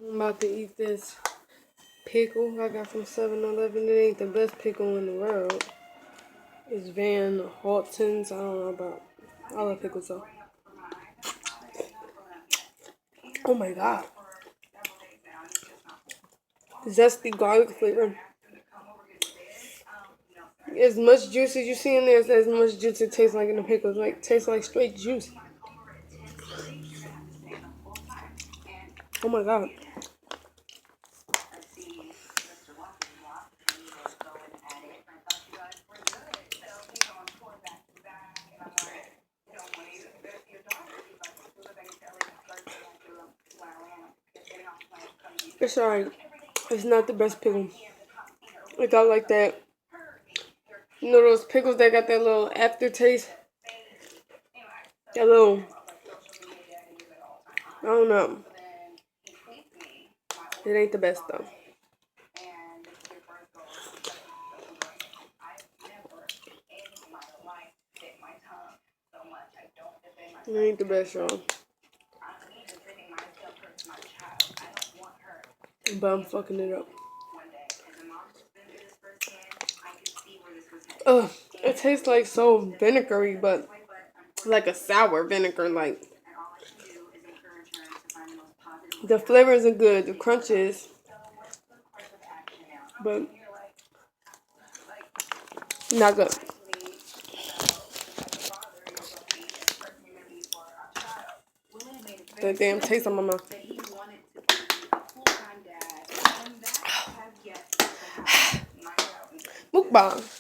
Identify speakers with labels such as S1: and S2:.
S1: I'm about to eat this pickle I got from 7-Eleven. It ain't the best pickle in the world. It's Van Halton's. I don't know about. I love pickles though. Oh my god. Zesty garlic flavor. As much juice as you see in there, it's as much juice it tastes like in the pickles. Like, tastes like straight juice. Oh my god. It's alright. It's not the best pickle. It got like that. You know those pickles that got that little aftertaste? That little, I don't know. It ain't the best though. It ain't the best, y'all. But I'm fucking it up. Ugh, it tastes like so vinegary, but like a sour vinegar. Like, the flavor isn't good. The crunch is, but not good. The damn taste on my mouth. Mukbang.